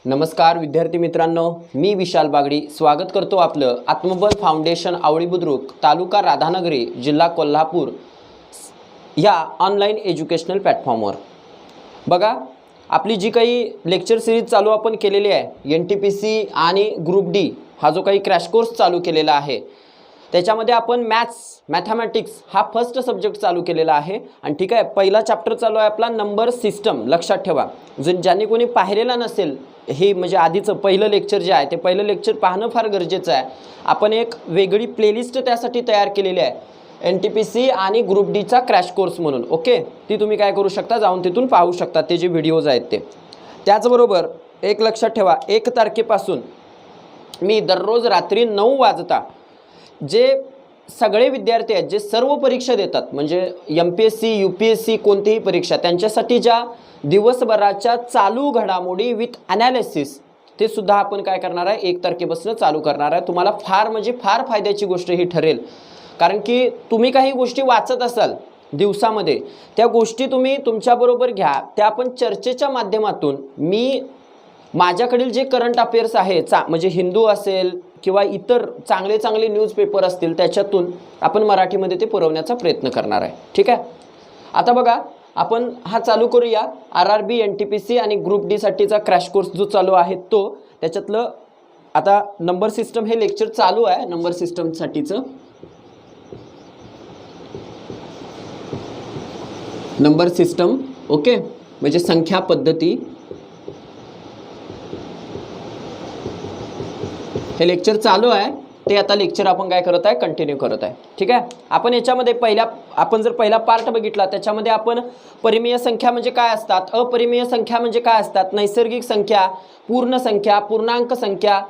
नमस्कार विद्यार्थी मित्रांनो, मी विशाल बागडी स्वागत करतो आपलं आत्मबल फाउंडेशन आवळी बुद्रुक तालुका राधानगरी जिल्हा कोल्हापूर या ऑनलाईन एज्युकेशनल प्लॅटफॉर्मवर। बघा, आपली जी काही लेक्चर सिरीज चालू आपण केलेली आहे NTPC आणि ग्रुप डी हा जो काही क्रॅश कोर्स चालू केलेला आहे त्याच्यामध्ये आपण मॅथमॅटिक्स हा फर्स्ट सब्जेक्ट चालू केलेला आहे। आणि ठीक आहे, पहिला चॅप्टर चालू आहे आपला नंबर सिस्टम। लक्षात ठेवा, ज्यांनी कोणी पाहिलेला नसेल हे म्हणजे आधीचं पहिलं लेक्चर जे आहे ते पहिलं लेक्चर पाहणं फार गरजेचं आहे। आपण एक वेगळी प्लेलिस्ट त्यासाठी तयार केलेली आहे NTPC आणि ग्रुप डीचा क्रॅश कोर्स म्हणून। ओके, ती तुम्ही काय करू शकता, जाऊन तिथून पाहू शकता ते जे व्हिडिओज आहेत ते। त्याचबरोबर एक लक्षात ठेवा, 1 तारखेपासून मी दररोज रात्री 9 वाजता जे सगळे विद्यार्थी आहेत जे सर्व परीक्षा देतात म्हणजे MPSC UPSC कोणतीही परीक्षा त्यांच्यासाठी ज्या दिवसभराच्या चालू घडामोडी विथ ॲनालिसिस ते सुद्धा आपण काय करणार आहे 1 तारखेपासून चालू करणार आहे। तुम्हाला फार म्हणजे फार फायद्याची गोष्ट ही ठरेल, कारण की तुम्ही काही गोष्टी वाचत असाल दिवसामध्ये, त्या गोष्टी तुम्ही तुमच्याबरोबर घ्या, त्या आपण चर्चेच्या माध्यमातून मी माझ्याकडील जे करंट अफेअर्स आहे म्हणजे हिंदू असेल किंवा इतर चांगले चांगले न्यूजपेपर असतील त्याच्यातून आपण मराठीमध्ये ते पुरवण्याचा प्रयत्न करणार आहे। ठीक आहे, आता बघा आपण हा चालू करूया RRB NTPC आणि ग्रुप डी साठीचा क्रॅश कोर्स जो चालू आहे तो। त्याच्यातलं आता नंबर सिस्टम हे लेक्चर चालू आहे नंबर सिस्टम साठीचं। नंबर सिस्टम ओके म्हणजे संख्या पद्धती, हे लेक्चर चालू आहे ते आता लेक्चर आपण काय करत आहे कंटिन्यू करत आहे। ठीक आहे, आपण याच्यामध्ये आपण जर पहिला पार्ट बघितला त्याच्यामध्ये आपण परिमेय संख्या म्हणजे काय असतात, अपरिमेय संख्या म्हणजे काय असतात, नैसर्गिक संख्या, पूर्ण संख्या, पूर्णांक संख्या,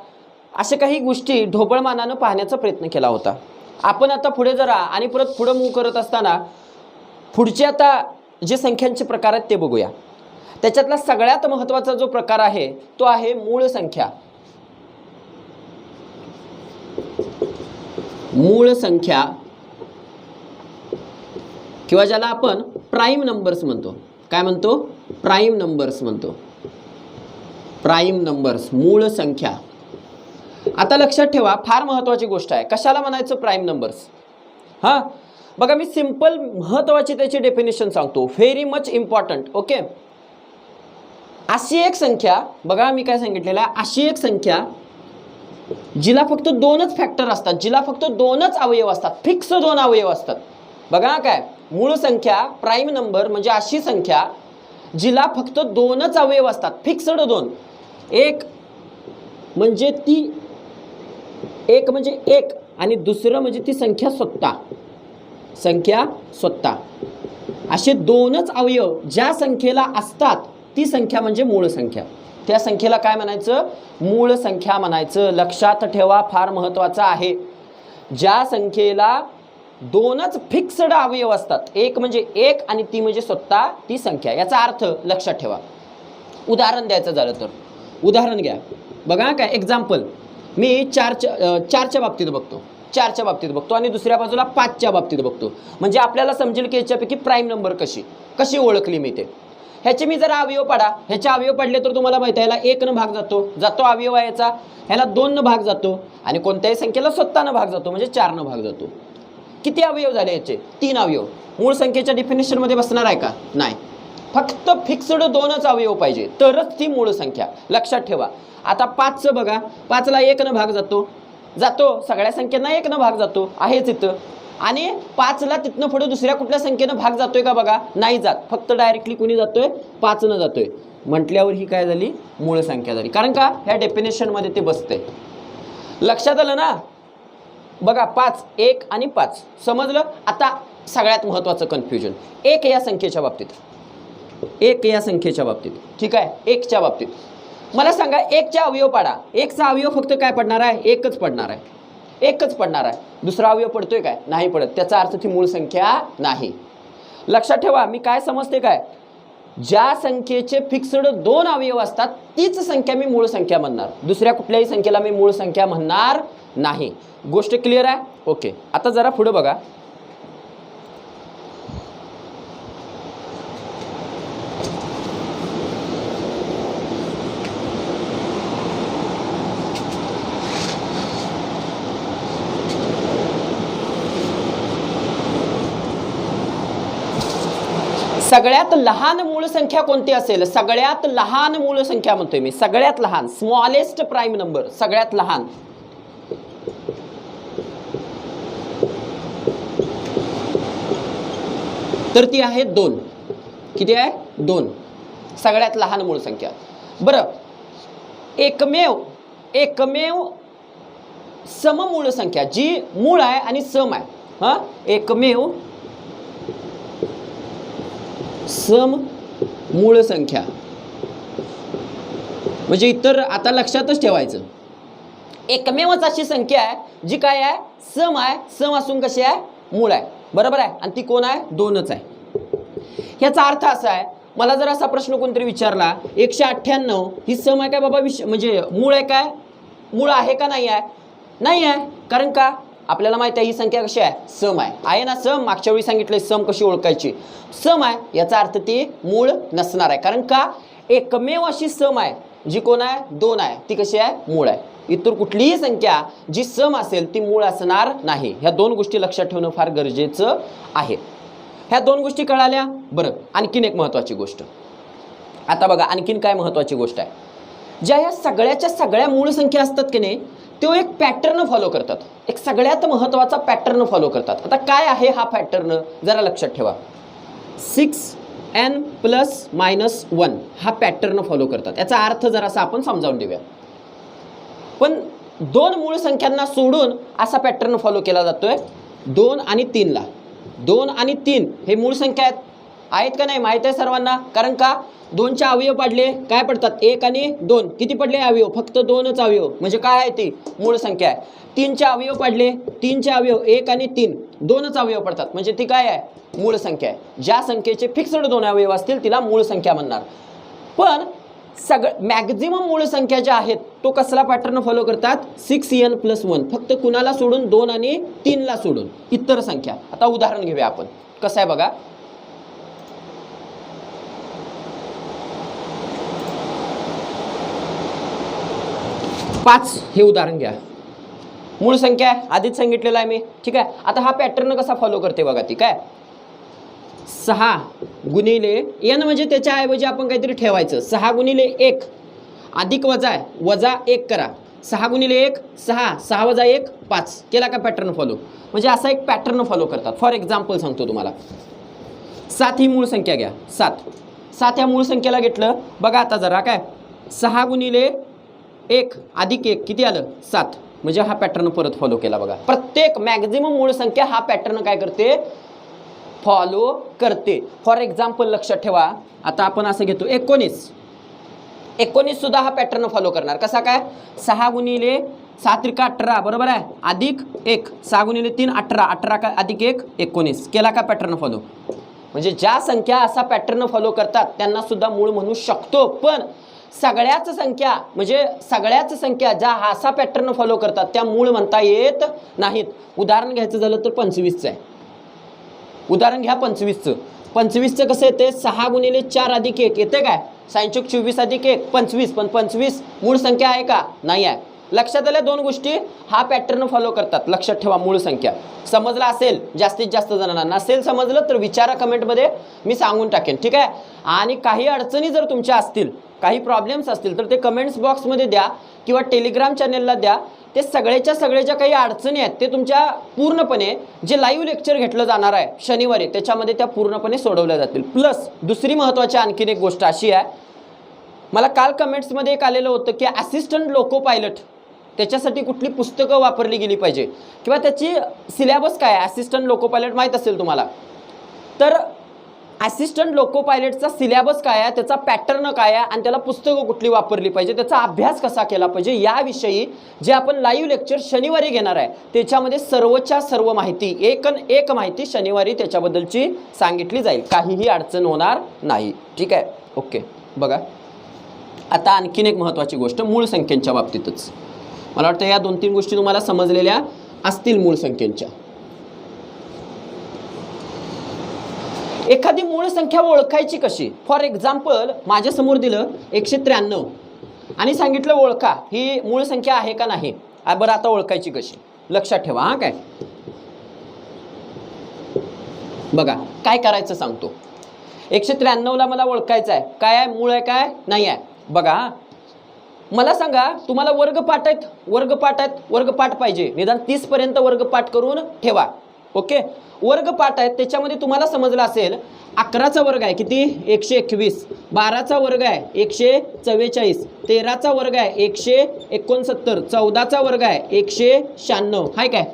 अशा काही गोष्टी ढोबळमानानं पाहण्याचा प्रयत्न केला होता। आपण आता पुढे जरा आणि परत पुढे मूव करत असताना पुढचे आता जे संख्यांचे प्रकार आहेत ते बघूया। त्याच्यातला सगळ्यात महत्त्वाचा जो प्रकार आहे तो आहे मूळ संख्या। मूळ संख्या किंवा ज्याला आपण प्राइम नंबर्स म्हणतो। काय म्हणतो? प्राइम नंबर्स म्हणतो। प्राइम नंबर्स, मूळ संख्या। आता लक्षात ठेवा, फार महत्त्वाची गोष्ट आहे, कशाला म्हणायचं प्राइम नंबर्स। हां बघा, मी सिंपल महत्त्वाची त्याची डेफिनेशन सांगतो, व्हेरी मच इम्पॉर्टंट। ओके, अशी एक संख्या, बघा मी काय सांगितलेलं आहे, अशी एक संख्या जिला फक्त 2च फॅक्टर असतात, जिला फक्त 2च अवयव असतात, फिक्स 2 अवयव असतात। बघा काय, मूळ संख्या प्राइम नंबर म्हणजे अशी संख्या जिला फक्त 2च अवयव असतात, फिक्स्ड 2। एक म्हणजे एक आणि दुसरं म्हणजे ती संख्या स्वतः, संख्या स्वतः, असे 2च अवयव ज्या संख्येला असतात ती संख्या म्हणजे मूळ संख्या। त्या संख्येला काय म्हणायचं? मूळ संख्या म्हणायचं। लक्षात ठेवा, फार महत्त्वाचं आहे, ज्या संख्येला 2च फिक्स्ड अवयव असतात, एक म्हणजे एक आणि ती म्हणजे स्वतः ती संख्या। याचा अर्थ लक्षात ठेवा, उदाहरण द्यायचं झालं तर उदाहरण घ्या। बघा काय, एक्झाम्पल मी 4च्या बाबतीत बघतो, 4च्या बाबतीत बघतो आणि दुसऱ्या बाजूला 5च्या बाबतीत बघतो, म्हणजे आपल्याला समजेल की याच्यापैकी प्राइम नंबर कशी ओळखली मी ते। ह्याचे मी जरा अवयव पाडा, ह्याचे अवयव पडले तर तुम्हाला माहिती आहे ह्याला 1 भाग जातो अवयव आहे याचा, ह्याला 2 भाग जातो आणि कोणत्याही संख्येला स्वतःनं भाग जातो म्हणजे 4 भाग जातो। किती अवयव झाले याचे? 3 अवयव। मूळ संख्येच्या डेफिनेशन मध्ये बसणार आहे का? नाही, फक्त फिक्स्ड 2च अवयव पाहिजे तरच ती मूळ संख्या। लक्षात ठेवा। आता 5चं बघा, 5ला 1 भाग जातो, सगळ्या संख्येना 1 भाग जातो आहेच इथं, आणि 5ला तिथनं पुढे दुसऱ्या कुठल्या संख्येनं भाग जातोय का? बघा नाही जात, फक्त डायरेक्टली कुणी जातोय? 5नं जातोय, म्हटल्यावर ही काय झाली? मूळ संख्या झाली, कारण का ह्या डेफिनेशन मध्ये ते बसते। लक्षात आलं ना? बघा 5, 1 आणि 5 समजलं। आता सगळ्यात महत्त्वाचं कन्फ्युजन 1 या संख्येच्या बाबतीत, 1 या संख्येच्या बाबतीत। ठीक आहे, 1च्या बाबतीत मला सांगा 1चा अवयव पाडा, 1चा अवयव फक्त काय पडणार आहे? 1च पडणार आहे, 1च पडणार आहे। दुसरा अवयव पडतोय काय? नाही पडत, त्याचा अर्थ ती मूळ संख्या नाही। लक्षात ठेवा, मी काय समजते काय, ज्या संख्येचे फिक्स्ड 2 अवयव असतात तीच संख्या मी मूळ संख्या म्हणणार, दुसऱ्या कुठल्याही संख्येला मी मूळ संख्या म्हणणार नाही। गोष्ट क्लिअर आहे? ओके, आता जरा पुढे बघा, सगळ्यात लहान मूळ संख्या कोणती असेल? सगळ्यात लहान मूळ संख्या म्हणतोय मी, सगळ्यात लहान, स्मॉलेस्ट प्राईम नंबर, सगळ्यात लहान. तर ती आहे 2. किती आहे? 2. सगळ्यात लहान मूळ संख्या. बरं, एकमेव सममूळ संख्या जी मूळ आहे आणि सम आहे, हा, एकमेव सम मूळ संख्या म्हणजे इतर, आता लक्षातच ठेवायचं, एकमेवच अशी संख्या आहे जी काय आहे? सम आहे. सम असून कशी आहे? मूळ आहे. बरोबर आहे. आणि ती कोण आहे? 2च आहे. ह्याचा अर्थ असा आहे, मला जर असा प्रश्न कोणतरी विचारला 198 ही सम आहे काय बाबा, म्हणजे मूळ आहे काय? मूळ आहे का नाही आहे? नाही आहे. कारण का? आपल्याला माहिती आहे ही संख्या कशी आहे? सम आहे ना सम. मागच्या वेळी सांगितलंय सम कशी ओळखायची. सम आहे याचा अर्थ ती मूळ नसणार आहे. कारण का? एकमेव अशी सम आहे जी कोण आहे? 2 आहे. ती कशी आहे? मूळ आहे. इतर कुठलीही संख्या जी सम असेल ती मूळ असणार नाही. ह्या 2 गोष्टी लक्षात ठेवणं फार गरजेचं आहे. ह्या 2 गोष्टी कळाल्या. बरं, आणखीन एक महत्त्वाची गोष्ट. आता बघा आणखीन काय महत्त्वाची गोष्ट आहे. ज्या ह्या सगळ्याच्या सगळ्या मूळ संख्या असतात की नाही, तो एक पॅटर्न फॉलो करतात. एक सगळ्यात महत्त्वाचा पॅटर्न फॉलो करतात. आता काय आहे हा पॅटर्न? जरा लक्षात ठेवा. 6n + -1 हा पॅटर्न फॉलो करतात. याचा अर्थ जरासा आपण समजावून देऊया. पण 2 मूळ संख्यांना सोडून असा पॅटर्न फॉलो केला जातोय. 2 आणि 3 ला. 2 आणि 3 हे मूळ संख्या आहेत का नाही? माहित आहे सर्वांना. कारण का? 2चे अवयव पाडले काय पडतात? 1 आणि 2. किती पडले अवयव? फक्त 2च अवयव. म्हणजे काय आहे ती? मूळ संख्या आहे. 3चे अवयव पाडले, 3चे अवयव 1 आणि 3, 2च अवयव पडतात. म्हणजे ती काय आहे? मूळ संख्या आहे. ज्या संख्येचे फिक्स्ड 2 अवयव असतील तिला मूळ संख्या म्हणणार. पण मॅक्झिमम मूळ संख्या ज्या आहेत तो कसला पॅटर्न फॉलो करतात? 6n + 1. फक्त कुणाला सोडून? 2 आणि 3 ला सोडून इतर संख्या. आता उदाहरण घेऊया आपण. कसं आहे बघा. 5 हे उदाहरण घ्या. मूळ संख्या आहे, आधीच सांगितलेलं आहे मी. ठीक आहे. आता हा पॅटर्न कसा फॉलो करते बघा. ती काय? 6 गुणिले n म्हणजे त्याच्याऐवजी आपण काहीतरी ठेवायचं. 6 गुणिले 1 अधिक वजा आहे, वजा 1 करा. 6 गुणिले 1 6, 6 वजा 1 5. केला का पॅटर्न फॉलो? म्हणजे असा एक पॅटर्न फॉलो करतात. फॉर एक्झाम्पल सांगतो तुम्हाला. 7 ही मूळ संख्या घ्या. 7 या मूळ संख्येला घेतलं बघा. आता जरा काय, 6 गुणिले 1 अधिक 1 किती आलं? 7. म्हणजे हा पॅटर्न परत फॉलो केला बघा. प्रत्येक मॅक्झिमम मूळ संख्या हा पॅटर्न काय करते? फॉलो करते. फॉर एक्झाम्पल लक्षात ठेवा. आता आपण असं घेतो 19 सुद्धा हा पॅटर्न फॉलो करणार. कसा काय? 6 गुणिले 7 त्रिका 18 बरोबर आहे, अधिक 1. 6 गुणिले 3 18, 18 का अधिक 1 19. केला का पॅटर्न फॉलो? म्हणजे ज्या संख्या असा पॅटर्न फॉलो करतात त्यांना सुद्धा मूळ म्हणू शकतो. पण सगळ्याच संख्या म्हणजे सगळ्याच संख्या ज्या असा पॅटर्न फॉलो करतात त्या मूळ म्हणता येत नाहीत. उदाहरण घ्यायचं झालं तर 25चं आहे. उदाहरण घ्या 25चं. 25चं कसं येते? 6 गुणिले 4 अधिक 1 येते काय? 24 अधिक 1 25. पण 25 मूळ संख्या आहे का? नाही आहे. लक्षात आल्या 2 गोष्टी. हा पॅटर्न फॉलो करतात. लक्षात ठेवा. मूळ संख्या समजला असेल जास्तीत जास्त जणांना. नसेल समजलं तर विचारा कमेंटमध्ये, मी सांगून टाकेन. ठीक आहे. आणि काही अडचणी जर तुमच्या असतील, काही प्रॉब्लेम्स असतील तर ते कमेंट्स बॉक्समध्ये द्या किंवा टेलिग्राम चॅनेलला द्या. ते सगळ्याच्या सगळ्या ज्या काही अडचणी आहेत ते तुमच्या पूर्णपणे जे लाईव्ह लेक्चर घेतलं जाणार आहे शनिवारी त्याच्यामध्ये त्या पूर्णपणे सोडवल्या जातील. प्लस दुसरी महत्त्वाची आणखीन एक गोष्ट अशी आहे, मला काल कमेंट्समध्ये एक आलेलं होतं की असिस्टंट लोको पायलट त्याच्यासाठी कुठली पुस्तकं वापरली गेली पाहिजे किंवा त्याची सिलेबस काय आहे. असिस्टंट लोको पायलट माहीत असेल तुम्हाला. तर असिस्टंट लोको पायलटचा सिलेबस काय आहे, त्याचा पॅटर्न काय आहे आणि त्याला पुस्तकं कुठली वापरली पाहिजे, त्याचा अभ्यास कसा केला पाहिजे, याविषयी जे आपण लाईव्ह लेक्चर शनिवारी घेणार आहे त्याच्यामध्ये सर्वच्या सर्व माहिती एक माहिती शनिवारी त्याच्याबद्दलची सांगितली जाईल. काहीही अडचण होणार नाही. ठीक आहे. ओके. बघा आता आणखीन एक महत्त्वाची गोष्ट मूळ संख्येच्या बाबतीतच. मला वाटतं या 2-3 गोष्टी तुम्हाला समजलेल्या असतील मूळ संख्येच्या. एखादी मूळ संख्या ओळखायची कशी? फॉर एक्झाम्पल माझ्या समोर दिलं 193 आणि सांगितलं ओळखा ही मूळ संख्या आहे का नाही. बरं आता ओळखायची कशी? लक्षात ठेवा. हा काय बघा काय करायचं सांगतो. 193ला मला ओळखायचं आहे. काय आहे? मूळ आहे काय? नाही आहे. बघा मला सांगा, तुम्हाला वर्गपाठ आहेत, वर्गपाठ पाहिजे, निदान 30 पर्यंत वर्गपाठ करून ठेवा. ओके, वर्गपाठ आहेत त्याच्यामध्ये तुम्हाला समजलं असेल 11चा वर्ग आहे किती? 121. 12चा वर्ग आहे 144. 13चा वर्ग आहे 169. 14चा वर्ग आहे 196. आहे काय?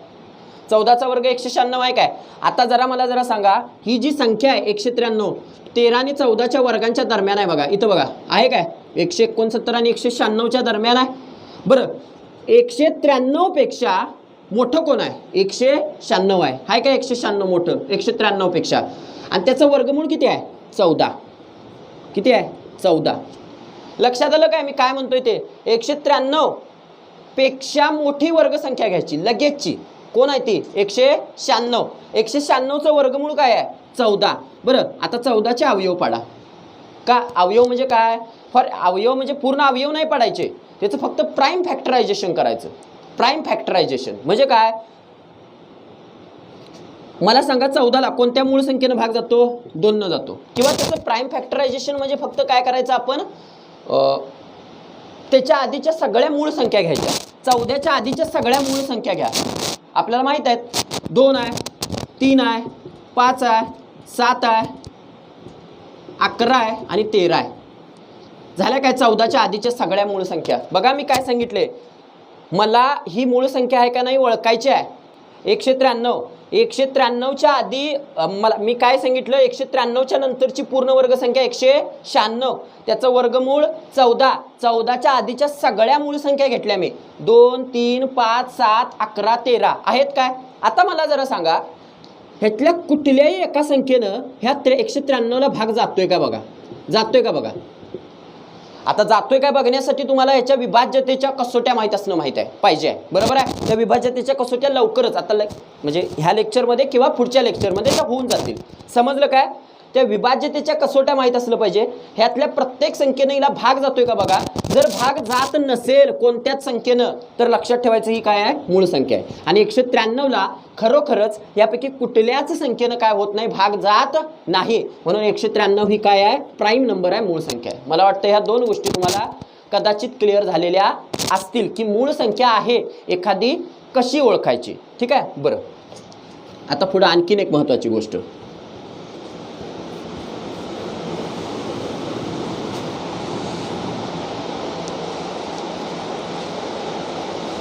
14चा वर्ग 196 आहे काय? आता मला जरा सांगा, ही जी संख्या आहे 193 13 आणि 14च्या वर्गांच्या दरम्यान आहे. बघा इथं बघा, आहे काय? 169 आणि 196च्या दरम्यान आहे. बरं, 193 पेक्षा मोठं कोण आहे? 196 आहे. आहे काय? 196 मोठं 193 पेक्षा, आणि त्याचं वर्गमूळ किती आहे? 14. किती आहे? 14. लक्षात आलं काय मी काय म्हणतोय ते? 193 पेक्षा मोठी वर्गसंख्या घ्यायची लगेचची. कोण आहे ती? 196. 196चं वर्गमूळ काय आहे? 14. बरं, आता 14चे अवयव पाडा. का अवयव म्हणजे काय? अवयव म्हणजे पूर्ण अवयव नाही पाडायचे, त्याचं फक्त प्राईम फॅक्टरायझेशन करायचं. प्राईम फॅक्टरायझेशन म्हणजे काय? मला सांगा 14ला कोणत्या मूळ संख्येनं भाग जातो? 2 न जातो. किंवा त्याचं प्राईम फॅक्टरायझेशन म्हणजे फक्त काय करायचं आपण? त्याच्या आधीच्या सगळ्या मूळ संख्या घ्यायच्या. 14च्या आधीच्या सगळ्या मूळ संख्या घ्या. आपल्याला माहित आहेत 2 आहे, 3 आहे, 5 आहे, 7 आहे, 11 आहे आणि 13 आहे. झाल्या काय? 14च्या आधीच्या सगळ्या मूळ संख्या. बघा मी काय सांगितले, मला ही मूळ संख्या आहे का नाही ओळखायची आहे. 193च्या आधी मी काय सांगितलं? 193च्या नंतरची पूर्ण वर्गसंख्या 196, त्याचं वर्गमूळ 14. 14च्या आधीच्या सगळ्या मूळ संख्या घेतल्या मी. 2, 3, 5, 7, 11, 13 आहेत काय? आता मला जरा सांगा, ह्यातल्या कुठल्याही एका संख्येनं ह्या 193ला भाग जातोय का बघा? जातोय का बघा? आता जातोय काय बघण्यासाठी तुम्हाला ह्याच्या विभाज्यतेच्या कसोट्या माहीत असणं पाहिजे आहे. बरोबर आहे? त्या विभाज्यतेच्या कसोट्या लवकरच आता म्हणजे ह्या लेक्चरमध्ये किंवा पुढच्या लेक्चरमध्ये त्या होऊन जातील. समजलं काय? त्या विभाज्यतेच्या कसोट्या माहीत असलं पाहिजे. ह्यातल्या प्रत्येक संख्येनं हिला भाग जातोय का बघा. जर भाग जात नसेल कोणत्याच संख्येनं तर लक्षात ठेवायचं ही काय आहे? मूळ संख्या आहे. आणि 193ला खरोखरच यापैकी कुठल्याच संख्येनं काय होत नाही? भाग जात नाही. म्हणून 193 ही काय आहे? प्राईम नंबर आहे, मूळ संख्या आहे. मला वाटतं ह्या 2 गोष्टी तुम्हाला कदाचित क्लिअर झालेल्या असतील की मूळ संख्या आहे एखादी कशी ओळखायची. ठीक आहे? बरं, आता पुढे आणखीन एक महत्त्वाची गोष्ट.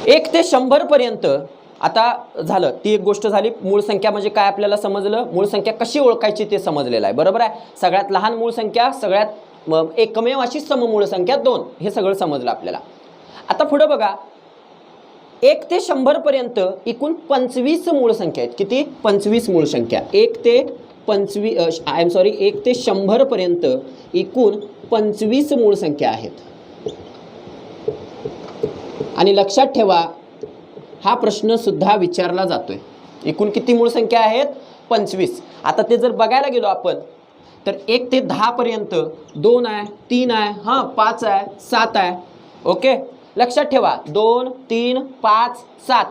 1 ते 100 पर्यंत आता झालं. ती एक गोष्ट झाली. मूळ संख्या म्हणजे काय आपल्याला समजलं, मूळ संख्या कशी ओळखायची ते समजलेलं आहे. बरोबर आहे? सगळ्यात लहान मूळ संख्या, सगळ्यात एकमेव अशी सममूळ संख्या 2, हे सगळं समजलं आपल्याला. आता पुढे बघा, 1 ते 100 पर्यंत एकूण 25 मूळ संख्या आहेत. किती? 25 मूळ संख्या. 1 ते 100 पर्यंत एकूण 25 मूळ संख्या आहेत. आणि लक्षात ठेवा, हा प्रश्न सुद्धा विचारला जातोय. एकूण किती मूळ संख्या आहेत? 25. आता ते जर बघायला गेलो आपण तर 1 ते 10 पर्यंत 2 आहे, 3 आहे, 5 आहे, 7 आहे. ओके, लक्षात ठेवा 2, 3, 5, 7.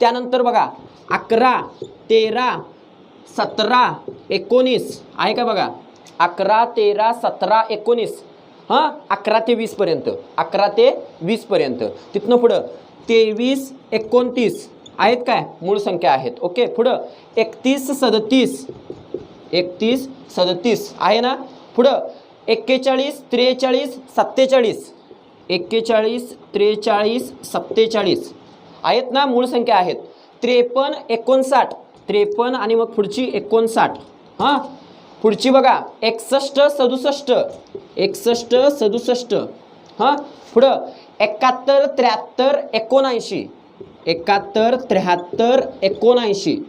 त्यानंतर बघा 11, 13, 17, 19 आहे का बघा? 11, 13, 17, 19. 11 ते 20 पर्यंत, 11 ते 20 पर्यंत. तिथनं पुढं 23, 29 आहेत काय? मूळ संख्या आहेत. ओके, पुढं 31, 37, 31, 37 आहे ना. पुढं 41, 43, 47, 41, 43, 47 आहेत ना, मूळ संख्या आहेत. 53, 59, 53 आणि मग पुढची 59. पुढची बघा 61, 67, 61, 67. पुढं 71, 73, 79, 71, 73, 79.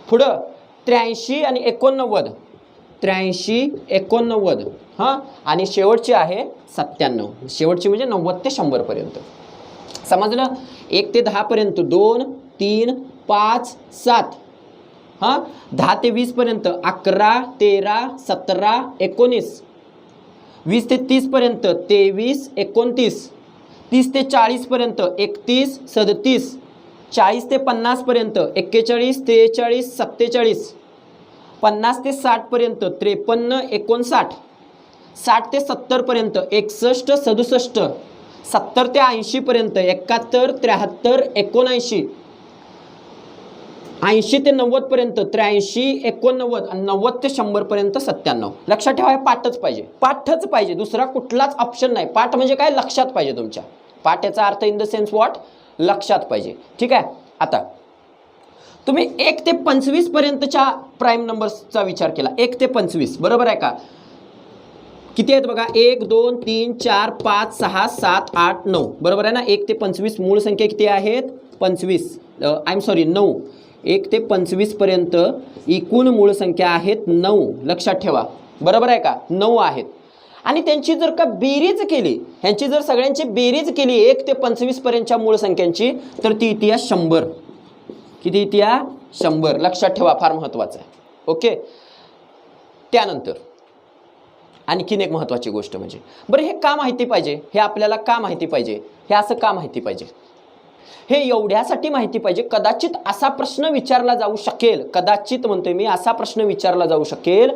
पुढं 83 आणि 89, 83, 89. आणि शेवटची आहे 97. शेवटची म्हणजे 90 ते 100 पर्यंत. समजलं? 1 ते 10 पर्यंत 2, 3, 5, 7. 10 ते 20 पर्यंत 11, 13, 17, 19. 20 ते 30 पर्यंत 23, 29. 30 ते 40 पर्यंत 31, 37. 40 ते 50 पर्यंत 41, 43, 47. 50 ते 60 पर्यंत 53, 59, 60 ते 70 पर्यंत 61, 67, 70 ते 80 पर्यंत 71, 73, 79, 80 ते 90 पर्यंत 83, 89 आणि 90 ते 100 पर्यंत 97. लक्षात ठेवा, हे पाठच पाहिजे, पाठच पाहिजे, दुसरा कुठलाच ऑप्शन नाही. पाठ म्हणजे काय, लक्षात पाहिजे तुमच्या. पाठ याचा अर्थ इन द सेन्स व्हॉट, लक्षात पाहिजे. ठीक आहे. आता तुम्ही 1 ते 25 पर्यंतच्या प्राईम नंबर्सचा विचार केला. 1 ते 25 बरोबर आहे का? किती आहेत बघा, 1 2 3 4 5 6 7 8 9 बरोबर आहे ना. 1 ते 25 मूळ संख्या किती आहेत, 25. I am sorry 9. 1 ते 25 पर्यंत एकूण मूळ संख्या आहेत 9. लक्षात ठेवा, बरोबर आहे का, 9 आहेत. आणि त्यांची जर का बेरीज केली, ह्यांची जर सगळ्यांची बेरीज केली 1 ते 25 पर्यंतच्या मूळ संख्यांची, तर ती येते 100. किती येते, 100. लक्षात ठेवा, फार महत्त्वाचं आहे. ओके. त्यानंतर आणखीन एक महत्त्वाची गोष्ट म्हणजे, बरं हे का माहिती पाहिजे, हे आपल्याला का माहिती पाहिजे, हे असं का माहिती पाहिजे, हे एवढ्यासाठी माहिती पाहिजे, कदाचित असा प्रश्न विचारला जाऊ शकेल, कदाचित म्हणतोय मी, असा प्रश्न विचारला जाऊ शकेल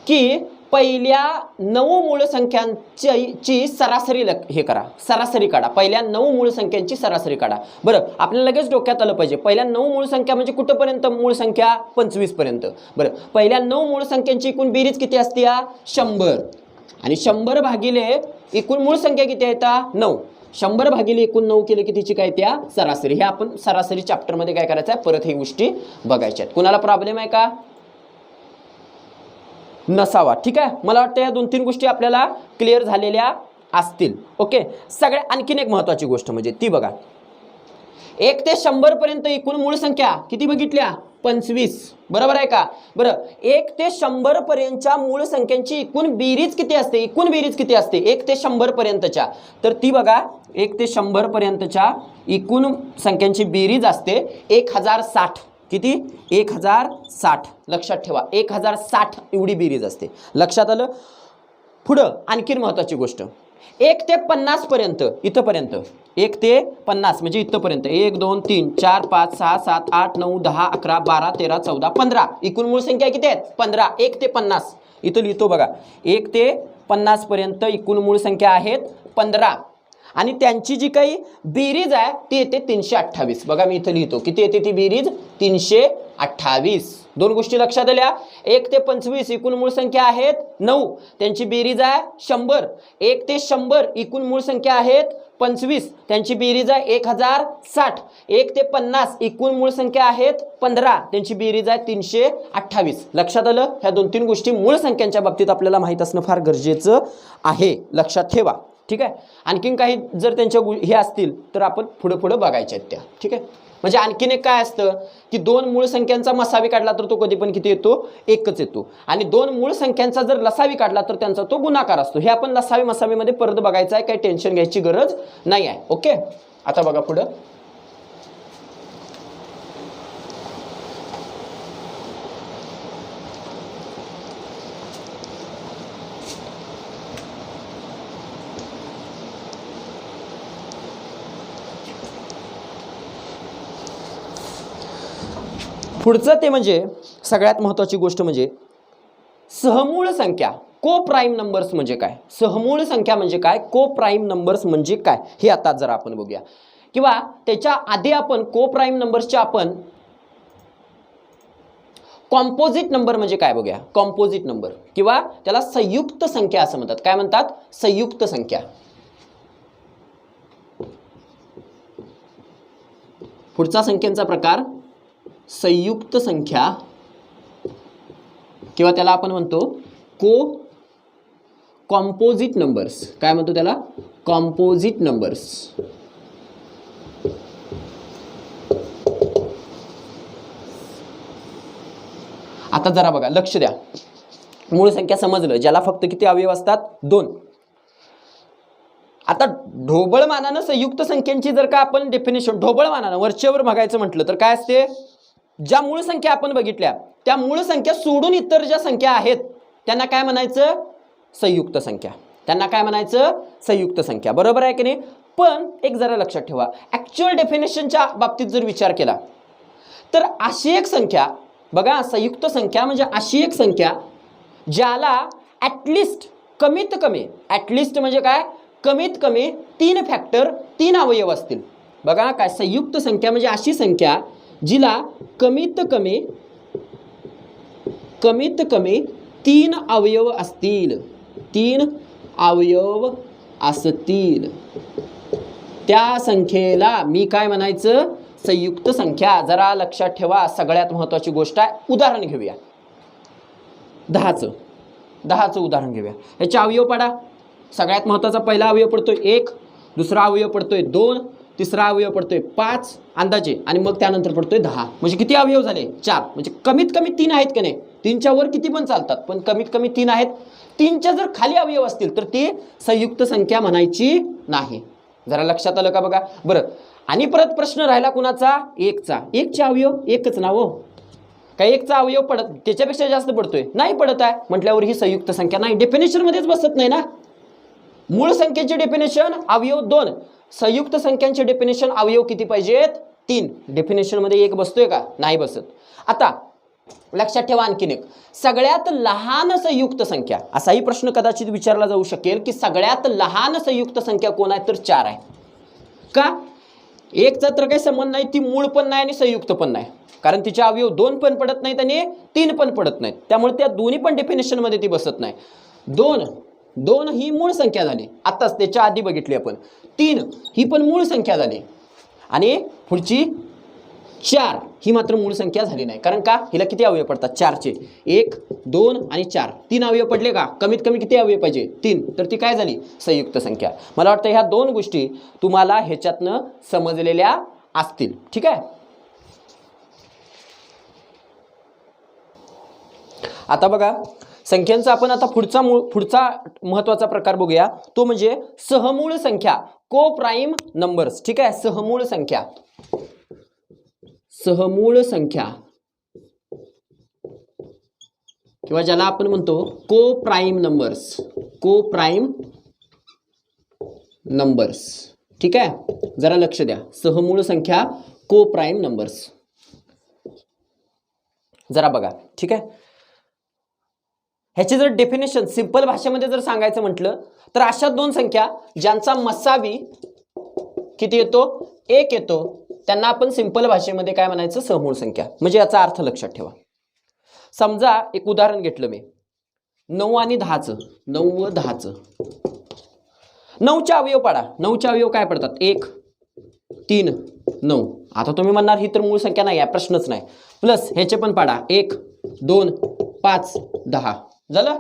की पहिल्या 9 मूळ संख्यांची सरासरी हे करा, सरासरी काढा. पहिल्या 9 मूळ संख्यांची सरासरी काढा. बरं, आपल्याला लगेच डोक्यात आलं पाहिजे, पहिल्या 9 मूळ संख्या म्हणजे कुठपर्यंत मूळ संख्या, 25 पर्यंत. बरं, पहिल्या 9 मूळ संख्यांची एकूण बेरीज किती असते, 100. आणि 100 भागिले एकूण मूळ संख्या किती आहेत, 9. 100 भागिले एकूण 9 केले की तिची काय, त्या सरासरी. हे आपण सरासरी चॅप्टरमध्ये काय करायचं आहे, परत ही गोष्टी बघायच्या आहेत. कुणाला प्रॉब्लेम आहे का, नसावा. ठीक आहे. मला वाटतं या 2-3 गोष्टी आपल्याला क्लिअर झालेल्या असतील. ओके. सगळ्या आणखीन एक महत्त्वाची गोष्ट म्हणजे ती बघा, 1 ते 100 पर्यंत एकूण मूळ संख्या किती बघितल्या, 25 बरोबर आहे का. बरं, 1 ते 100 पर्यंतच्या मूळ संख्यांची एकूण बेरीज किती असते, एकूण बेरीज किती असते 1 ते 100 पर्यंतच्या, तर ती बघा 1 ते 100 पर्यंतच्या एकूण संख्यांची बेरीज असते 1060. किती, 1060. लक्षात ठेवा, 1060 एवढी बेरीज असते. लक्षात आलं. पुढं आणखीन महत्त्वाची गोष्ट, 1 ते 50 पर्यंत, इथंपर्यंत 1 ते 50 म्हणजे इथंपर्यंत 1 2 3 4 5 6 7 8 9 10 11 12 13 14 15 एकूण मूळ संख्या किती आहेत, 15. 1 ते 50 इथं लिहितो बघा, 1 ते 50 पर्यंत एकूण मूळ संख्या आहेत 15. आणि त्यांची जी काही बेरीज आहे ती येते 328. बघा मी इथं लिहितो, किती येते ती बेरीज, 328. दोन गोष्टी लक्षात आल्या. 1 ते 25 एकूण मूळ संख्या आहेत 9, त्यांची बेरीज आहे 100. 1 ते 100 एकूण मूळ संख्या आहेत 25, त्यांची बेरीज आहे 1060. 1 ते 50 एकूण मूळ संख्या आहेत 15, त्यांची बेरीज आहे 328. लक्षात आलं. ह्या 2-3 गोष्टी मूळ संख्यांच्या बाबतीत आपल्याला माहित असणं फार गरजेचं आहे. लक्षात ठेवा. ठीक आहे. आणखीन काही जर त्यांच्या हे असतील तर आपण पुढे बघायच्या आहेत त्या. ठीक आहे. म्हणजे आणखीन एक काय असतं की 2 मूळ संख्यांचा मसावी काढला तर तो कधी पण किती येतो, 1च येतो. आणि 2 मूळ संख्यांचा जर लसावी काढला तर त्यांचा तो गुणाकार असतो. हे आपण लसावी मसावीमध्ये परत बघायचं आहे, काही टेन्शन घ्यायची गरज नाही आहे. ओके. आता बघा पुढं, पुढचं ते म्हणजे सगळ्यात महत्त्वाची गोष्ट म्हणजे सहमूळ संख्या, को प्राईम नंबर्स म्हणजे काय, सहमूळ संख्या म्हणजे काय, को प्राईम नंबर्स म्हणजे काय, हे आता जरा आपण बघूया. किंवा त्याच्या आधी आपण को प्राईम नंबर्सच्या आपण कॉम्पोजिट नंबर म्हणजे काय बघूया. कॉम्पोजिट नंबर किंवा त्याला संयुक्त संख्या असं म्हणतात. काय म्हणतात, संयुक्त संख्या. पुढचा संख्यांचा प्रकार संयुक्त संख्या किंवा त्याला आपण म्हणतो कॉम्पोजिट नंबर्स. काय म्हणतो त्याला, कॉम्पोजिट नंबर्स. आता जरा बघा, लक्ष द्या. मूळ संख्या समजलं, ज्याला फक्त किती अवयव असतात, 2. आता ढोबळ मानानं संयुक्त संख्यांची जर का आपण डेफिनेशन ढोबळ मानानं वरचेवर बघायचं म्हटलं तर काय असते, ज्या मूळ संख्या आपण बघितल्या त्या मूळ संख्या सोडून इतर ज्या संख्या आहेत त्यांना काय म्हणायचं, संयुक्त संख्या. त्यांना काय म्हणायचं, संयुक्त संख्या. बरोबर आहे की नाही. पण एक जरा लक्षात ठेवा, ऍक्च्युअल डेफिनेशनच्या बाबतीत जर विचार केला तर अशी एक संख्या बघा, संयुक्त संख्या म्हणजे अशी एक संख्या ज्याला ॲटलिस्ट कमीत कमी, ॲटलिस्ट म्हणजे काय, कमीत कमी 3 फॅक्टर 3 अवयव असतील. बघा काय, संयुक्त संख्या म्हणजे अशी संख्या जिला कमीत कमी 3 अवयव असतील, 3 अवयव असतील, त्या संख्येला मी काय म्हणायचं, संयुक्त संख्या. जरा लक्षात ठेवा, सगळ्यात महत्त्वाची गोष्ट आहे. उदाहरण घेऊया, 10चं उदाहरण घेऊया. ह्याचे अवयव पाडा. सगळ्यात महत्त्वाचा पहिला अवयव पडतोय 1, दुसरा अवयव पडतोय 2, तिसरा अवयव पडतोय 5 अंदाजे, आणि मग त्यानंतर पडतोय 10. म्हणजे किती अवयव झाले, 4. म्हणजे कमीत कमी 3 आहेत का नाही, 3च्या वर किती पण चालतात, पण कमीत कमी 3 आहेत. 3च्या जर खाली अवयव असतील तर ती संयुक्त संख्या म्हणायची नाही. जरा लक्षात आलं का बघा. बरं, आणि परत प्रश्न राहिला कुणाचा, 1चा. 1चे अवयव एकच ना हो, काय 1चा अवयव पडत, त्याच्यापेक्षा जास्त पडतोय, नाही पडत आहे म्हटल्यावर ही संयुक्त संख्या नाही, डेफिनेशन मध्येच बसत नाही ना. मूळ संख्येचे डेफिनेशन अवयव 2, संयुक्त संख्यांचे डेफिनेशन अवयव किती पाहिजेत, 3. डेफिनेशन मध्ये 1 बसतोय का, नाही बसत. आता लक्षात ठेवा आणखीन एक, सगळ्यात लहान संयुक्त संख्या. असाही प्रश्न कदाचित विचारला जाऊ शकेल की सगळ्यात लहान संयुक्त संख्या कोण आहे, तर 4 आहे. का, 1चा तर काही संबंध नाही, ती मूळ पण नाही आणि संयुक्त पण नाही, कारण तिचे अवयव 2 पण पडत नाहीत आणि 3 पण पडत नाहीत, त्यामुळे त्या दोन्ही पण डेफिनेशन मध्ये ती बसत नाही. 2 ही मूळ संख्या झाली, आताच त्याच्या आधी बघितली आपण. 3 ही पण मूळ संख्या झाली, आणि पुढची 4 ही मात्र मूळ संख्या झाली नाही. कारण का, हिला किती अवयव पडतात, 4चे. 1, 2 आणि 4, 3 अवयव पडले का, कमीत कमी किती अवयव पाहिजे, 3. तर ती काय झाली, संयुक्त संख्या. मला वाटतं ह्या 2 गोष्टी तुम्हाला ह्याच्यातनं समजलेल्या असतील. ठीक आहे. आता बघा, संख्यांचा आपण आता पुढचा महत्त्वाचा प्रकार बघूया, तो म्हणजे सहमूळ संख्या, को प्राईम नंबर्स. ठीक आहे, सहमूळ संख्या, सहमूळ संख्या किंवा ज्याला आपण म्हणतो को प्राईम नंबर्स, को प्राईम नंबर्स. ठीक आहे, जरा लक्ष द्या, सहमूळ संख्या, को प्राईम नंबर्स. जरा बघा. ठीक आहे, ह्याची जर डेफिनेशन सिंपल भाषेमध्ये जर सांगायचं म्हटलं तर अशा 2 संख्या ज्यांचा मसावी किती येतो, 1 येतो, त्यांना आपण सिंपल भाषेमध्ये काय म्हणायचं, सहमूळ संख्या. म्हणजे याचा अर्थ लक्षात ठेवा. समजा एक उदाहरण घेतलं मी, 9 आणि 10चं, 9 व 10चं. 9चे अवयव पाडा. 9चे अवयव काय पडतात, 1, 3, 9. आता तुम्ही म्हणणार ही तर मूळ संख्या नाही आहे, प्रश्नच नाही. प्लस ह्याचे पण पाडा, 1, 2, 5, 10. झालं.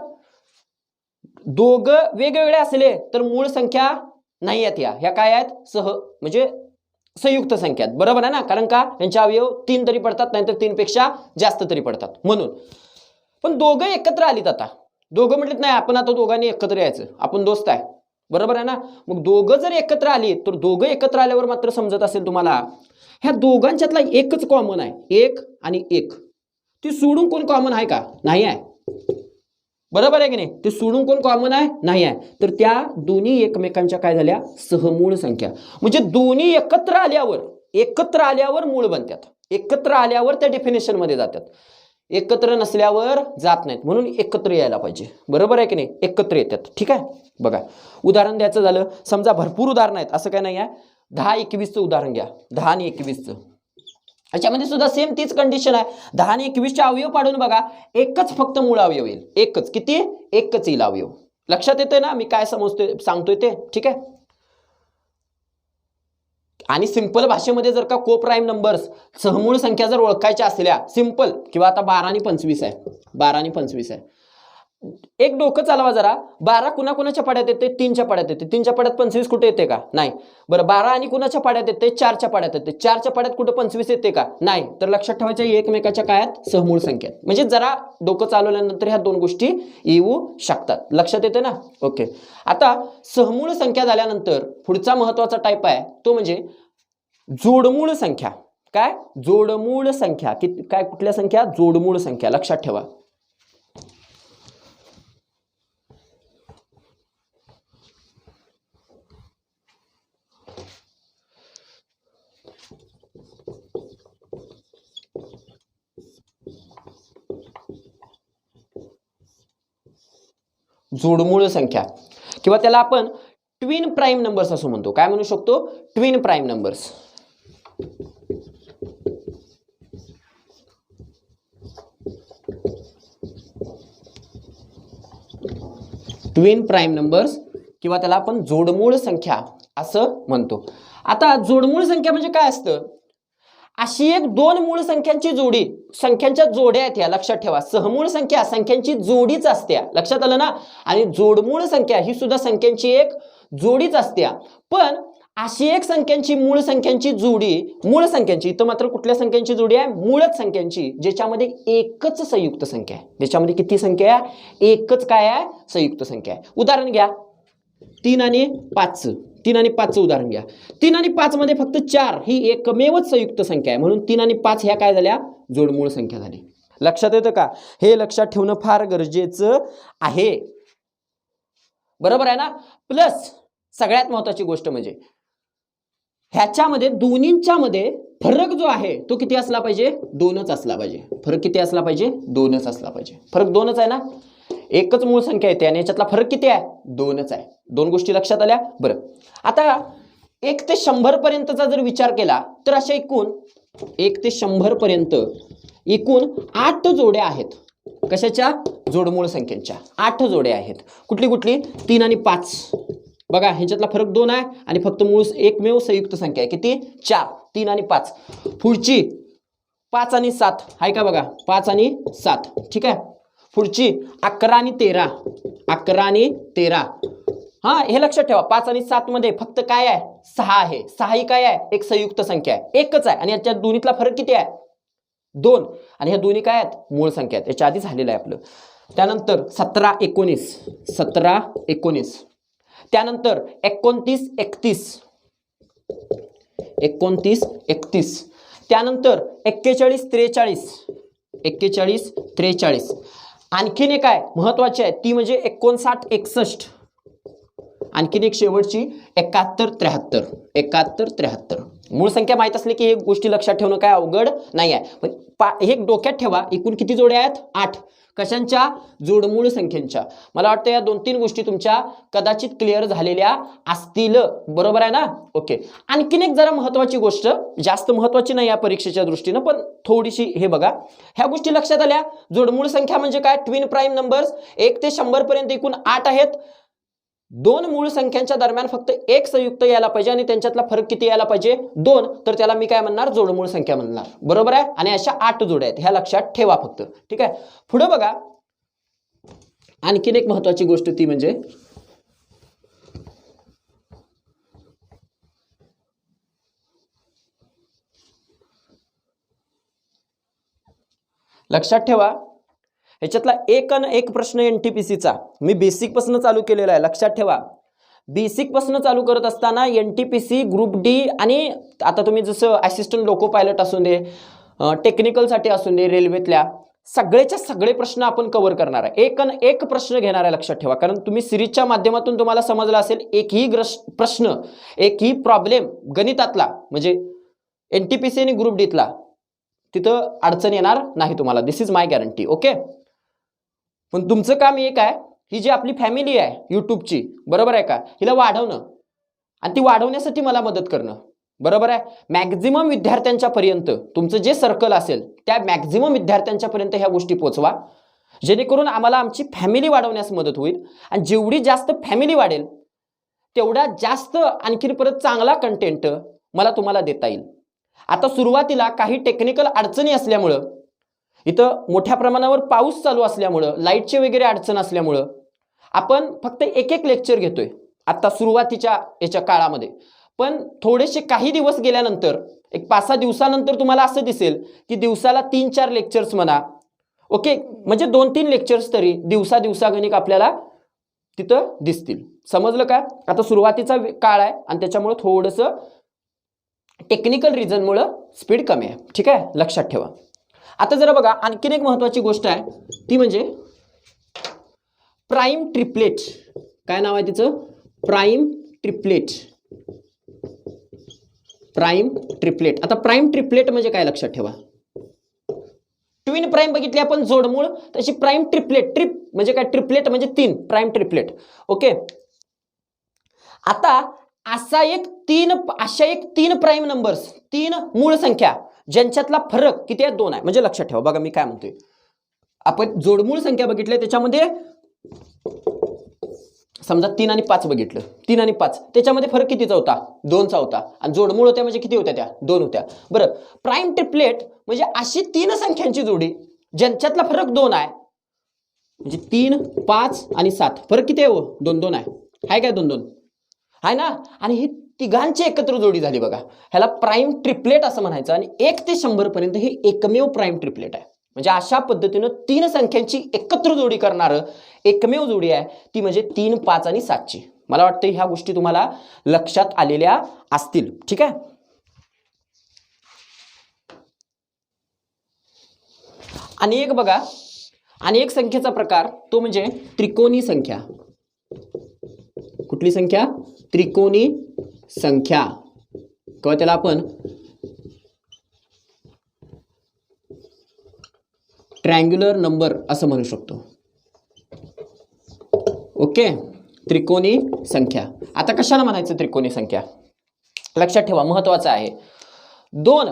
दोघं वेगवेगळे असले तर मूळ संख्या नाही आहेत, ह्या काय आहेत, म्हणजे संयुक्त संख्या, बरोबर आहे ना. कारण का, यांच्या अवयव 3 तरी पडतात, नाहीतर 3 पेक्षा जास्त तरी पडतात म्हणून. पण दोघं एकत्र आलीत. आता दोघं म्हटलेत नाही, आपण आता दोघांनी एकत्र यायचं, आपण दोस्त आहे, बरोबर आहे ना. मग दोघं जर एकत्र आली तर दोघं एकत्र आल्यावर मात्र समजत असेल तुम्हाला, ह्या दोघांच्यातला एकच कॉमन आहे, 1 आणि 1. ती सोडून कोण कॉमन आहे का, नाही आहे, बरोबर आहे की नाही. ते सोडून कोण कॉमन आहे, नाही आहे. तर त्या दोन्ही एकमेकांच्या काय झाल्या, सहमूळ संख्या. म्हणजे दोन्ही एकत्र आल्यावर मूळ बनतात, एकत्र आल्यावर त्या डेफिनेशन मध्ये जातात, एकत्र नसल्यावर जात नाहीत. म्हणून एकत्र यायला पाहिजे, बरोबर आहे की नाही, एकत्र येतात. ठीक आहे. बघा, उदाहरण द्यायचं झालं, समजा भरपूर उदाहरण आहेत, असं काय नाही आहे. 10-21चं उदाहरण घ्या, 10 आणि 21चं. याच्यामध्ये सुद्धा सेम तीच कंडिशन आहे. 10 आणि 21चे अवयव पाडून बघा, एकच फक्त मूळ अवयव येईल, एकच. किती, एकच येईल अवयव. लक्षात येतंय ना मी काय सांगतोय ते. ठीक आहे. आणि सिंपल भाषेमध्ये जर का को प्राईम नंबर्स, सहमूळ संख्या जर ओळखायच्या असल्या, सिंपल, किंवा आता 12 आणि 25 आहे, 12 आणि 25 आहे, एक डोकं चालवा जरा. 12 कुणाच्या पाड्यात येते, 3च्या पाड्यात येते, 3च्या पाड्यात 25 कुठे येते का, नाही. बरं, 12 आणि कुणाच्या पाड्यात येते, 4च्या पाड्यात येते, 4च्या पाड्यात कुठे 25 येते का, नाही. तर लक्षात ठेवायचं, एकमेकाच्या काळात सहमूळ संख्या. म्हणजे जरा डोकं चालवल्यानंतर ह्या 2 गोष्टी येऊ शकतात. लक्षात येते ना. ओके. आता सहमूळ संख्या झाल्यानंतर पुढचा महत्वाचा टाईप आहे, तो म्हणजे जोडमूळ संख्या. काय, जोडमूळ संख्या. काय, कुठल्या संख्या, जोडमूळ संख्या. लक्षात ठेवा. जोडमूळ संख्या, किंवा त्याला आपण ट्विन प्राईम नंबर्स असं म्हणतो. काय म्हणू शकतो? Twin prime numbers. Twin prime numbers किंवा त्याला आपण जोडमूळ संख्या असं म्हणतो. आता जोडमूळ संख्या म्हणजे काय असतं? अशी एक दोन मूळ संख्यांची जोडी, संख्यांच्या जोड्या आहेत या, लक्षात ठेवा. सहमूळ संख्या संख्यांची जोडीच असते, लक्षात आलं ना. आणि जोडमूळ संख्या ही सुद्धा संख्यांची एक जोडीच असते. पण अशी एक संख्यांची मूळ संख्यांची जोडी, मूळ संख्यांची, इथं मात्र कुठल्या संख्यांची जोडी आहे? मूळच संख्यांची, ज्याच्यामध्ये एकच संयुक्त संख्या आहे. ज्याच्यामध्ये किती संख्या आहे? एकच काय आहे? संयुक्त संख्या आहे. उदाहरण घ्या 3 आणि 5. 3 आणि 5 उदाहरण घ्या. 3 आणि 5 मध्ये फक्त 4 ही एकमेवच संयुक्त संख्या आहे, म्हणून 3 आणि 5 ह्या काय झाल्या? जोडमूळ संख्या झाली. लक्षात येतं का? हे लक्षात ठेवणं फार गरजेचं आहे, बरोबर आहे ना. प्लस सगळ्यात महत्वाची गोष्ट म्हणजे ह्याच्यामध्ये दोन्हींच्या मध्ये फरक जो आहे तो किती असला पाहिजे? 2च असला पाहिजे. फरक किती असला पाहिजे? 2च असला पाहिजे. फरक 2च आहे ना. एकच मूळ संख्या येते आणि याच्यातला फरक किती आहे? 2च आहे. दोन गोष्टी लक्षात आल्या. बरं, आता 1 ते 100 पर्यंतचा जर विचार केला तर अशा एकूण 1 ते 100 पर्यंत एकूण 8 जोड्या आहेत. कशाच्या? जोडमूळ संख्यांच्या 8 जोड्या आहेत. कुठली कुठली? 3 आणि 5. बघा ह्याच्यातला फरक 2 आहे आणि फक्त मूळ एकमेव संयुक्त संख्या आहे. किती? 4. 3 आणि 5. पुढची 5 आणि 7 आहे का? बघा 5 आणि 7. ठीक आहे. पुढची 11 आणि 13. 11 आणि 13. हा, हे लक्षात ठेवा. 5 आणि 7 मध्ये फक्त काय आहे? 6 आहे. 6 ही काय आहे? एक संयुक्त संख्या आहे, एकच आहे. आणि याच्या दोन्हीतला फरक किती आहे? 2. आणि ह्या दोन्ही काय आहेत? मूळ संख्या आहेत. याच्या आधी झालेलं आहे आपलं. त्यानंतर 17 19. 17 19. त्यानंतर 29 31. 29 31. त्यानंतर 41 43. 41 43. आणखीन एक आहे महत्वाची आहे, ती म्हणजे 59 61. आणखीन एक शेवटची 71 73. 71 73. मूळ संख्या माहित असली की हे गोष्टी लक्षात ठेवणं काय अवघड नाही आहे. पण हे डोक्यात ठेवा. एकूण किती जोड्या आहेत? 8. कशांच्या? जोडमूळ संख्यांच्या. मला वाटतं या 2-3 गोष्टी तुमच्या कदाचित क्लिअर झालेल्या असतील, बरोबर आहे ना. ओके. आणखीन एक जरा महत्वाची गोष्ट, जास्त महत्वाची नाही या परीक्षेच्या दृष्टीनं, पण थोडीशी हे बघा. ह्या गोष्टी लक्षात आल्या. जोडमूळ संख्या म्हणजे काय? Twin prime numbers. 1 ते 100 पर्यंत एकूण 8 आहेत. 2 मूळ संख्यांच्या दरम्यान फक्त एक संयुक्त यायला पाहिजे आणि त्यांच्यातला फरक किती यायला पाहिजे? 2. तर त्याला मी काय म्हणणार? जोडमूळ संख्या म्हणणार, बरोबर आहे. आणि अशा 8 जोड्या आहेत, ह्या लक्षात ठेवा फक्त. ठीक आहे. पुढे बघा आणखीन एक महत्वाची गोष्ट, ती म्हणजे लक्षात ठेवा. ह्याच्यातला एक प्रश्न एनटीपीसीचा मी बेसिक पासून चालू केलेला आहे. लक्षात ठेवा, बेसिक पासून चालू करत असताना एनटीपीसी, ग्रुप डी आणि आता तुम्ही जसं असिस्टंट लोको पायलट असून दे, टेक्निकलसाठी असून दे, रेल्वेतल्या सगळेच्या सगळे प्रश्न आपण कव्हर करणार आहे. एक प्रश्न घेणार आहे, लक्षात ठेवा. कारण तुम्ही सिरीजच्या माध्यमातून तुम्हाला समजलं असेल, एकही प्रश्न, एकही प्रॉब्लेम गणितातला म्हणजे एनटीपीसी आणि ग्रुप डीतला तिथं अडचण येणार नाही तुम्हाला. दिस इज माय गॅरंटी. ओके. पण तुमचं काम एक आहे, ही जी आपली फॅमिली आहे यूट्यूबची, बरोबर आहे का, हिला वाढवणं आणि ती वाढवण्यासाठी मला मदत करणं, बरोबर आहे. मॅक्झिमम विद्यार्थ्यांच्या पर्यंत तुमचं जे सर्कल असेल त्या मॅक्झिमम विद्यार्थ्यांच्या पर्यंत ह्या गोष्टी पोहोचवा, जेणेकरून आम्हाला आमची फॅमिली वाढवण्यास मदत होईल. आणि जेवढी जास्त फॅमिली वाढेल तेवढा जास्त आणखीन परत चांगला कंटेंट मला तुम्हाला देता येईल. आता सुरुवातीला काही टेक्निकल अडचणी असल्यामुळं, इथं मोठ्या प्रमाणावर पाऊस चालू असल्यामुळं, लाईटचे वगैरे अडचण असल्यामुळं आपण फक्त एक लेक्चर घेतोय आता सुरुवातीच्या याच्या काळामध्ये. पण थोडेसे काही दिवस गेल्यानंतर, एक 5-6 दिवसानंतर तुम्हाला असं दिसेल की दिवसाला 3-4 लेक्चर्स म्हणा, ओके, म्हणजे 2-3 लेक्चर्स तरी दिवसागणिक आपल्याला तिथं दिसतील. समजलं का? आता सुरुवातीचा काळ आहे आणि त्याच्यामुळे थोडंसं टेक्निकल रिझनमुळं स्पीड कमी आहे. ठीक आहे, लक्षात ठेवा. आता जरा बघा आणखीन एक महत्वाची गोष्ट आहे, ती म्हणजे प्राईम ट्रिपलेट. काय नाव आहे तिचं? Prime triplet. Prime triplet. आता प्राईम ट्रिपलेट म्हणजे काय लक्षात ठेवा. ट्विन प्राईम बघितली आपण जोडमूळ, तशी प्राईम ट्रिपलेट. म्हणजे काय ट्रिपलेट म्हणजे 3 प्राईम ट्रिपलेट. ओके, आता अशा एक तीन प्राईम नंबर्स, 3 मूळ संख्या ज्यांच्यातला फरक किती आहे 2 आहे. म्हणजे लक्षात ठेवा बघा मी काय म्हणतोय, आपण जोडमूळ संख्या बघितल्या त्याच्यामध्ये समजा 3 आणि 5 बघितलं, 3 आणि 5 त्याच्यामध्ये फरक कितीचा होता 2चा होता आणि जोडमूळ होत्या म्हणजे किती होत्या त्या 2 होत्या. बरं, प्राईम ट्रिपलेट म्हणजे अशी 3 संख्यांची जोडी ज्यांच्यातला फरक 2 आहे. म्हणजे 3, 5 आणि 7 फरक किती आहे हो 2-2 आहे काय 2-2 आहे ना. आणि ही तिघांची एकत्र जोडी झाली बघा, ह्याला प्राईम ट्रिपलेट असं म्हणायचं. आणि 1 ते 100 पर्यंत हे एकमेव प्राईम ट्रिपलेट आहे. म्हणजे अशा पद्धतीनं 3 संख्यांची एकत्र जोडी करणारं एकमेव जोडी आहे ती म्हणजे 3, 5 आणि 7ची. मला वाटतं ह्या गोष्टी तुम्हाला लक्षात आलेल्या असतील. ठीक आहे, आणि एक बघा, आणि एक संख्येचा प्रकार तो म्हणजे त्रिकोणी संख्या. कुठली संख्या? त्रिकोणी संख्या, किंवा त्याला आपण ट्रायंग्युलर नंबर असं म्हणू शकतो. ओके, त्रिकोणी संख्या. आता कशाला म्हणायचं त्रिकोणी संख्या? लक्षात ठेवा, महत्वाचं आहे. 2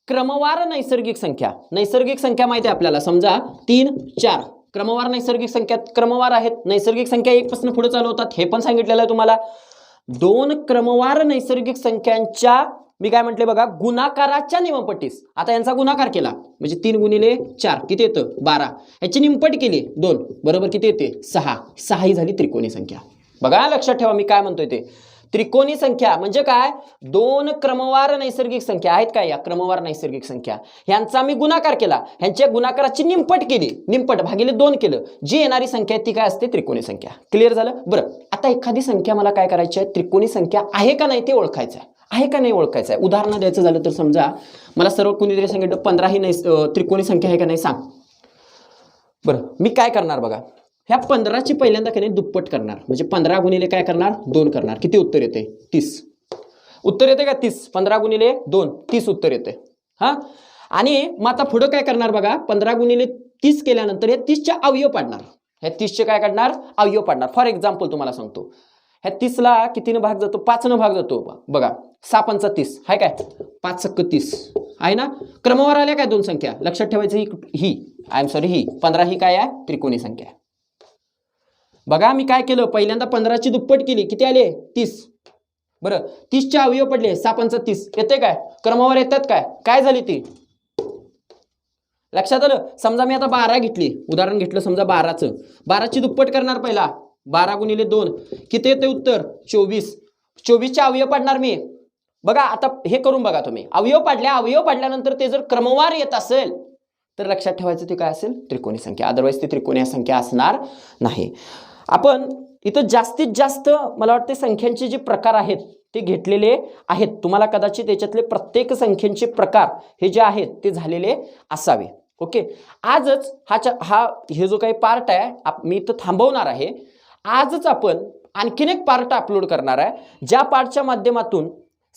क्रमवार नैसर्गिक संख्या. नैसर्गिक संख्या माहिती आहे आपल्याला, समजा 3, 4 क्रमवार नैसर्गिक संख्या क्रमवार आहेत. नैसर्गिक संख्या 1 पासून पुढे चालू होतात हे पण सांगितलेलं आहे तुम्हाला. 2 क्रमवार नैसर्गिक संख्यांच्या मी काय म्हटले बघा गुणाकाराच्या निमपटीस. आता यांचा गुणाकार केला म्हणजे 3 गुणिले 4 किती येतं 12. याची निमपट केली 2 बरोबर किती येते 6. 6 ही झाली त्रिकोणी संख्या. बघा लक्षात ठेवा मी काय म्हणतोय ते. त्रिकोणी संख्या म्हणजे काय? 2 क्रमवार नैसर्गिक संख्या आहेत काय, या क्रमवार नैसर्गिक संख्या ह्यांचा मी गुणाकार केला, ह्यांच्या गुणाकाराची निमपट केली, निमपट भागिले 2 केलं, जी येणारी संख्या आहे ती काय असते त्रिकोणी संख्या. क्लिअर झालं? बरं, आता एखादी संख्या मला काय करायची आहे, त्रिकोणी संख्या आहे का नाही ते ओळखायचं आहे का नाही ओळखायचं आहे. उदाहरण द्यायचं झालं तर समजा मला सर्व कोणीतरी सांगितलं 15 ही त्रिकोणी संख्या आहे का नाही सांग. बरं, मी काय करणार बघा, ह्या 15ची पहिल्यांदा की नाही दुप्पट करणार, म्हणजे 15 गुणिले काय करणार 2 करणार. किती उत्तर येते 30. उत्तर येते का 30? 15 गुणिले 2 30 उत्तर येते. हा, आणि मग आता पुढं काय करणार बघा, 15 गुणिले 30 केल्यानंतर हे 30चे अवयव पाडणार. ह्या 30चे काय काढणार अवयव पाडणार. फॉर एक्झाम्पल तुम्हाला सांगतो, ह्या 30ला कितीनं भाग जातो 5नं भाग जातो बघा. 6 पंचा 30 आहे काय, 5 सक्क 30 आहे ना. क्रमवार आल्या काय 2 संख्या, लक्षात ठेवायचं ही आय एम सॉरी ही 15 ही काय आहे त्रिकोणी संख्या. बघा मी काय केलं, पहिल्यांदा 15ची दुप्पट केली, किती आले 30. बरं, 30चे अवयव पडले 6 पंचा 30 येते काय, क्रमवार येतात काय, काय झाली ती लक्षात आलं. समजा मी आता 12 घेतली, उदाहरण घेतलं समजा 12चं, 12ची दुप्पट करणार पहिला 12 गुणिले 2 किती येते उत्तर 24. 24चे अवयव पाडणार मी. बघा आता हे करून बघा तुम्ही, अवयव पाडल्यानंतर ते जर क्रमवार येत असेल तर लक्षात ठेवायचं ते काय असेल त्रिकोणी संख्या, अदरवाईज ती त्रिकोणी संख्या असणार नाही. आपण इथं जास्तीत जास्त मला वाटते संख्यांचे जे प्रकार आहेत ते घेतलेले आहेत. तुम्हाला कदाचित त्याच्यातले प्रत्येक संख्येचे प्रकार हे जे आहेत ते झालेले असावे. ओके, आजच हे जो काही पार्ट आहे मी इथं थांबवणार आहे. आजच आपण आणखीन एक पार्ट अपलोड करणार आहे, ज्या पार्टच्या माध्यमातून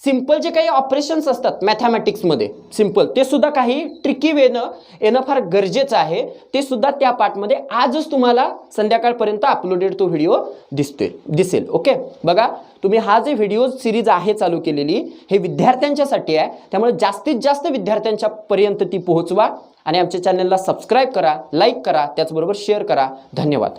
सिंपल जे काही ऑपरेशन्स असतात मॅथमॅटिक्समध्ये सिंपल, ते सुद्धा काही ट्रिकी वेनं येणं फार गरजेचं आहे. ते सुद्धा त्या पार्टमध्ये आजच तुम्हाला संध्याकाळपर्यंत अपलोडेड तो व्हिडिओ दिसेल. ओके, बघा तुम्ही हा जे व्हिडिओ सिरीज आहे चालू केलेली हे विद्यार्थ्यांच्यासाठी आहे, त्यामुळे जास्तीत जास्त विद्यार्थ्यांच्या पर्यंत ती पोहोचवा आणि आमच्या चॅनलला सबस्क्राईब करा, लाईक करा, त्याचबरोबर शेअर करा. धन्यवाद.